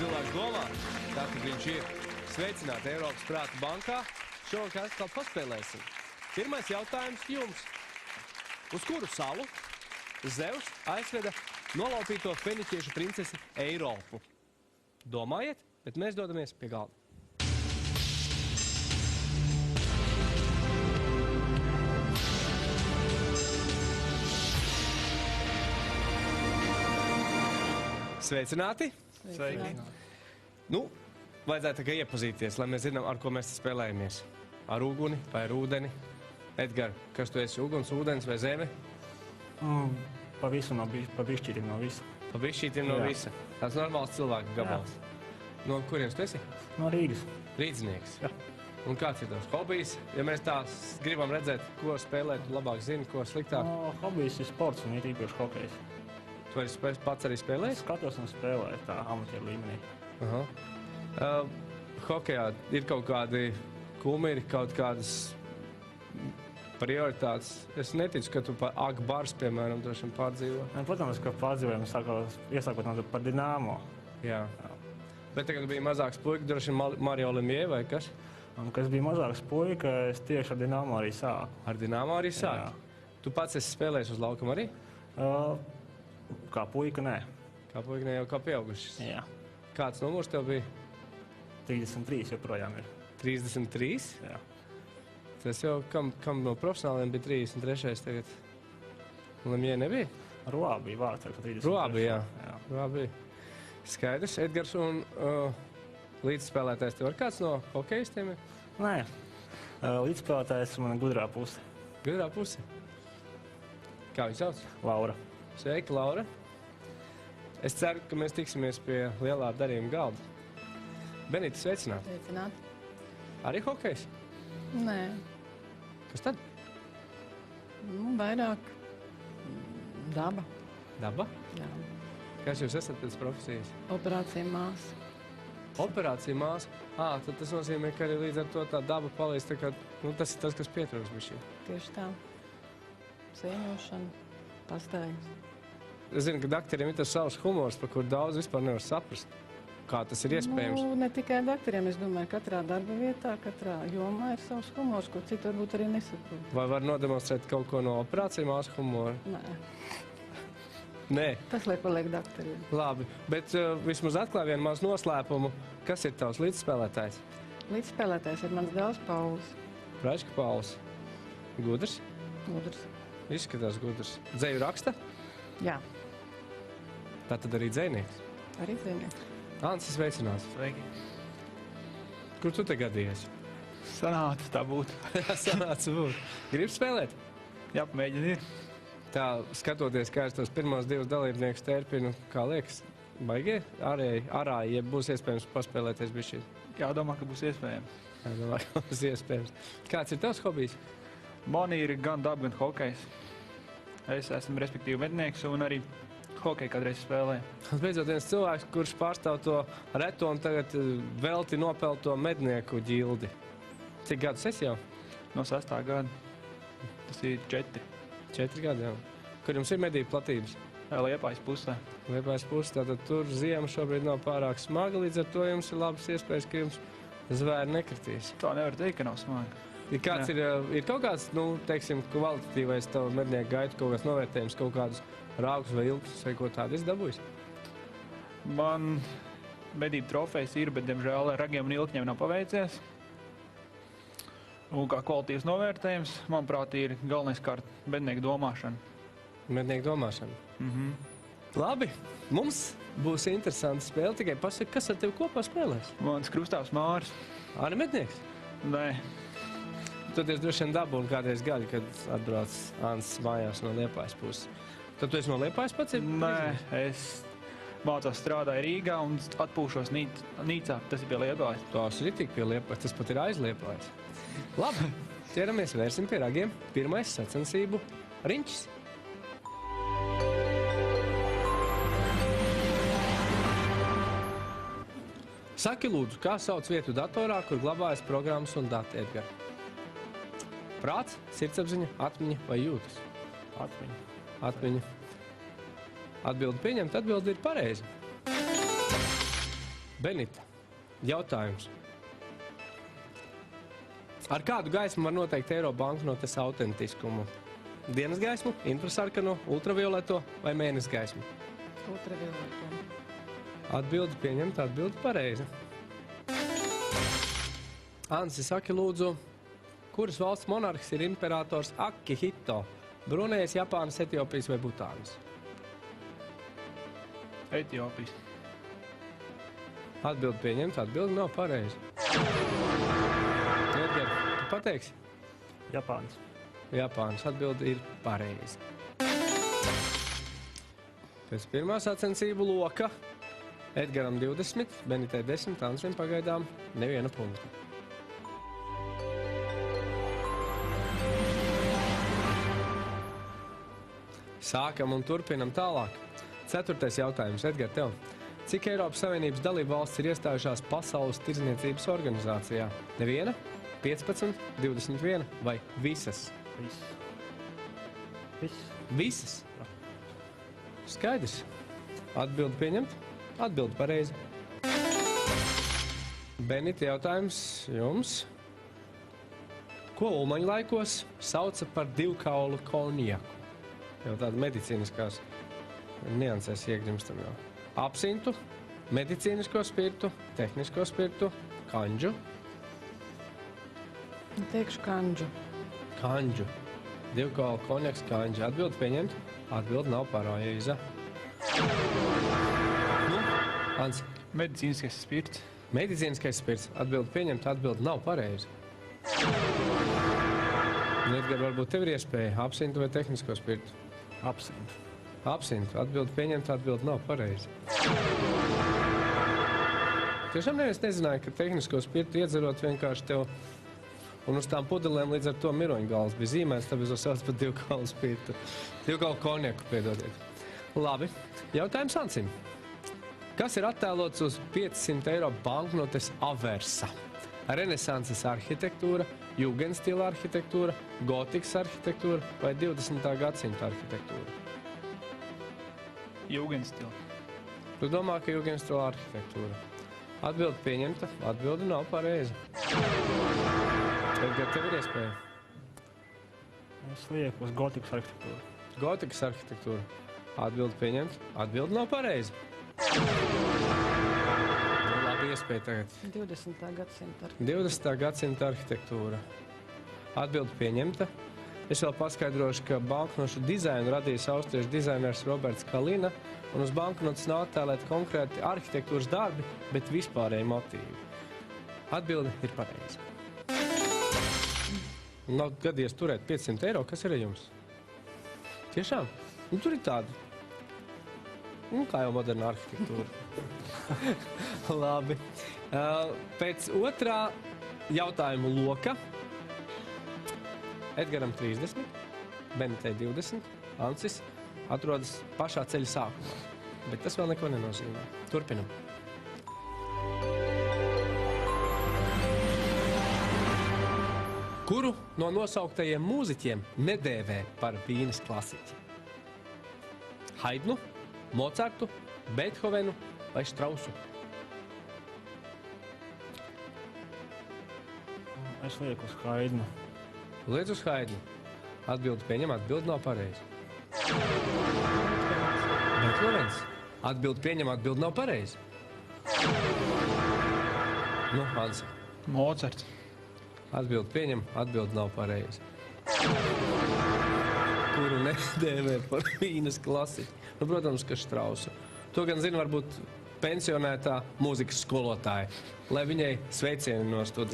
cilvēks domā, tā, kad viņš ir sveicināts Eiropas Prāta bankā, šovakar atkal paspēlēsim. Pirmais jautājums jums. Uz kuru salu Zeus aizveda nolaupīto feniķiešu princesi Eiropu? Domājiet, bet mēs dodamies pie galda. Sveicināti! Sveiki! Nu, vajadzētu tikai iepazīties, lai mēs zinām, ar ko mēs spēlējamies. Ar uguni vai ar ūdeni? Edgar, kas tu esi? Uguns, ūdens vai zeme? Pa visu, pa bišķītim no visa. Pa bišķītim no visa. Tāds normāls cilvēka gabals. No kurienes tu esi? No Rīgas. Rīdznieks. Jā. Un kāds ir tavs hobijs? Ja mēs tā gribam redzēt, ko spēlēt, tu labāk zini, ko sliktāk. No, hobijs ir sports un ir īpaši hokejs. Tu vari pats arī spēlēt? Skatos un spēlēju tā amatieru līmenī. Aha. Hokejā ir kaut kādi kumiri, kaut kādas prioritātes. Es neticu, ka tu par Akbars, piemēram, droši vien pārdzīvo. Protams, ka pārdzīvojam iesākot no par Dinamo. Jā. Bet tagad bija mazāks puika, droši vien Mario Lemie vai kas? Un, kas bija mazāks puika, es tieši ar Dinamo arī sāku. Ar Dinamo arī sāku? Tu pats esi spēlējis uz laukuma arī? Kā puika, nē. Kā puika, ne jau kā pieaugušas? Jā. Kāds numurs tev bija? 33 joprojām ir. 33? Jā. Tas jau, kam no profesionāliem bija 33. tagad? Lemie nebija? Roā bija vārds ar 33. Roā bija, jā. Roā bija. Skaidrs, Edgars un līdzspēlētājs tev ar kāds no hokejistiem ir? Nē. Līdzspēlētājs man gudrā puse. Gudrā puse? Kā viņu sauc? Laura. Sveiki, Laura. Es ceru, ka mēs tiksimies pie lielā darījuma galda. Benita, sveicināt. Sveicināt. Arī hokejs? Nē. Kas tad? Nu, vairāk daba. Daba? Jā. Kas jūs esat pēc profesijas? Operācija māsa. Operācija māsa? Tad tas nozīmē, ka arī līdz ar to tā daba palīdz, tā kā, nu, tas ir tas, kas pietrūks bišķi. Tieši tā. Cieņošana, pastaigas. Es zinu, ka dakteriem ir tas savs humors, par kur daudz vispār nevar saprast. Kā tas ir iespējams? Nu, ne tikai dakteriem, es domāju, katrā darba vietā, katrā jomā ir savs humors, ko citu varbūt arī nesaprot. Vai var nodemonstrēt kaut ko no operācija māsa humora? Nē. Nē. Tas liek paliek dakteriem. Labi, bet vismaz atklāj vienu mazu noslēpumu. Kas ir tavs līdzspēlētājs? Līdzspēlētājs ir mans dēls Pauls. Bračka Pauls. Gudrs? Gudrs. Izskatās gudrs. Dzeju raksta? Jā. Tā tad arī dzejnieks? Arī dzejnieks. Ansis, sveicināts. Sveiki. Kur tu te gadījies? Sanāca tā būt. Sanāca būt. Gribi spēlēt? Jā, mēģini ir. Tā, skatoties, kā es tos pirmos divus dalībniekus tērpinu, kā liekas, baigie? Ārāji, ja būs iespējams paspēlēties bišķi? Jā, domā, ka būs iespējams. Jā, domā, ka būs iespējams. Kāds ir tavs hobijs? Man ir gan daba, gan hokejs. Es esmu respektīvi mednieks un arī hokeju kādreiz spēlēju. Beidzot viens cilvēks, kurš pārstāv to reto un tagad velti nopelto mednieku ģildi. Cik gadus esi jau? No 6. gada. Tas ir 4. 4 gadi jau. Kur jums ir medību platības? Liepājas pusē. Liepājas pusē, tātad tur ziema šobrīd nav pārāk smaga, līdz ar to jums ir labas iespējas, ka jums zvēri nekritīs. Tā nevar teikt, ka nav smaga. Ir kaut kāds, nu, teiksim, kvalitatīvais tavu mednieku gaitu, kaut kāds novērtējums, kaut kādus raugus vai ilgus vai ko tādu izdabūjis? Man medību trofejas ir, bet, diemžēl, ragiem un ilkņiem nav paveicies. Un kā kvalitīvs novērtējums, manuprāt, ir galvenais kārt mednieku domāšana. Mednieku domāšana? Labi, mums būs interesanti spēle, tikai pasaka, kas ar tevi kopā spēlēs? Mans krustāvs Māris. Arī mednieks? Nē. Toties droši vien dabu un kādreiz gadi, kad atbrauc Ansis mājās no Liepājas puses. Tad tu esi no Liepājas pats? Nē, es mācos strādāju Rīgā un atpūšos Nīcā. Tas ir pie Liepājas. Tas ir tik pie Liepājas, tas pat ir aiz Liepājas. Labi, ķeramies, vērsim pie ragiem. Pirmais sacensību riņķis. Saki lūdzu, kā sauc vietu datorā, kur glabājas programmas un dati, Edgar? Prāts, sirdsapziņa, atmiņa vai jūtas? Atmiņa. Atmiņa. Atbildi pieņemt, atbildi ir pareizi. Benita, jautājums. Ar kādu gaismu var noteikt eiro banknotes autentiskumu? Dienas gaismu, infrasarkano, ultravioleto vai mēnes gaismu? Ultravioleto. Atbildi pieņemta, atbildi pareiza. Ansi, saki lūdzu, kuras valsts monarhs ir imperators Akihito? Brunējas, Japānas, Etiopijas vai Butānas? Etiopijas. Atbildi pieņemta, atbildi nav pareiza. Edgar, tu pateiksi? Japānas. Japānas atbildi ir pareiza. Pēc pirmā sacensību loka Edgaram 20, Benitai 10, Ansim pagaidām neviena punkta. Sākam un turpinam tālāk. 4. jautājums, Edgar, tev. Cik Eiropas Savienības dalību valsts ir iestājušās Pasaules tirdzniecības organizācijā? Neviena, 15, 21 vai visas? Visas? Skaidrs. Atbildi pieņemt? Atbildi pareizi. Benita, jautājums jums. Ko Ulmaņu laikos sauca par divkaulu konjaku? Jau tāda medicīniskās niansēs iegrimstam jau. Absintu, medicīnisko spirtu, tehnisko spirtu, kanģu. Teikšu kanģu. Kanģu. Divkaulu konjaks, kanģu. Atbildi pieņemt? Atbildi nav pareiza. Ansi. Medicīniskais spirts. Medicīniskais spirts. Atbildi pieņemt, atbildi nav pareiza. Edgar, varbūt tev ir iespēja absintu vai tehnisko spirtu? Absintu. Absintu. Atbildi pieņemt, atbildi nav pareiza. Tiešām neviens nezināja, ka tehnisko spirtu iedzerot vienkārši tev un uz tām pudelēm līdz ar to miroņgals bija zīmēts, tāpēc to sauc par divkaulu spirtu. Divkaulu konjaku, piedodiet. Labi. Jautājums Ansim. Kas ir attēlots uz 500 eiro banknotes aversa? Renesanses arhitektūra, jugendstila arhitektūra, gotikas arhitektūra vai 20. gadsimta arhitektūra? Jugendstila. Tu domā, ka jugendstila arhitektūra? Atbildi pieņemta, atbildi nav pareiza. Edgar, tev ir iespēja? Es lieku uz gotikas arhitektūru. Gotikas arhitektūra. Atbildi pieņemt, atbildi nav pareiza. Labi iespēja tagad. 20. gadsimta. 20. gadsimta arhitektūra. Atbildi pieņemta. Es vēl paskaidrošu, ka banknošu dizainu radījis austriešu dizainers Roberts Kalina, un uz banknotes nav attēlēti konkrēti arhitektūras darbi, bet vispārēji motīvi. Atbildi ir pareiza. Nav gadījies turēt 500 eiro, kas ir ar jums? Tiešām? Nu, tur ir tāda. Nu, kā jau moderna arhitektūra. Labi. Pēc otrā jautājuma loka Edgaram 30, Benitai 20, Ansis atrodas pašā ceļa sākumā. Bet tas vēl neko nenozīmē. Turpinam. Kuru no nosauktajiem mūziķiem nedēvē par Vīnes klasiķi? Haidnu, Mocartu, Beethovenu vai Strausu? Es lieku uz Haidnu. Liec uz Haidnu. Atbildi pieņem, atbildi nav pareizi. Beethovens. Atbildi pieņem, atbildi nav pareizi. Nu, Ansi. Mocarts. Atbildi pieņem, atbildi nav pareizi. Kuru nedēvē par Vīnes klasiķi? Nu, protams, ka Strausu. To gan zina varbūt pensionētā mūzikas skolotāja, lai viņai sveicieni no studijas.